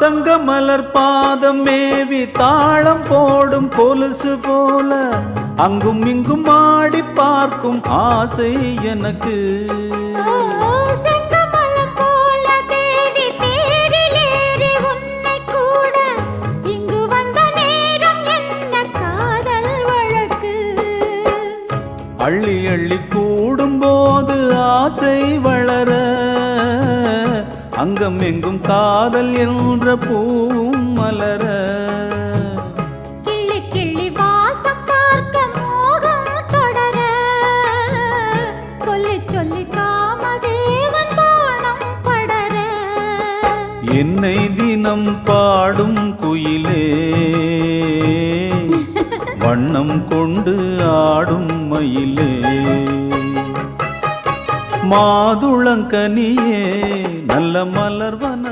தங்க மலர் பாதம் மேவி தாளம் போடும் கொலுசு போல அங்கும் இங்கும் ஆடி பார்க்கும் ஆசை எனக்கு. அள்ளி அள்ளி கூடும்போது ஆசை வளர அங்கம் எங்கும் காதல் என்ற பூம் மலர. கிள்ளி கிள்ளி வாசம் பார்க்க மோகம் தொடர சொல்லி சொல்லி காமதேவன் பாணம் படர. என்னை தினம் பாடும் குயிலே வண்ணம் கொண்டு ஆடும் மயிலே மாதுளங்கனியே நல்ல மலர்வன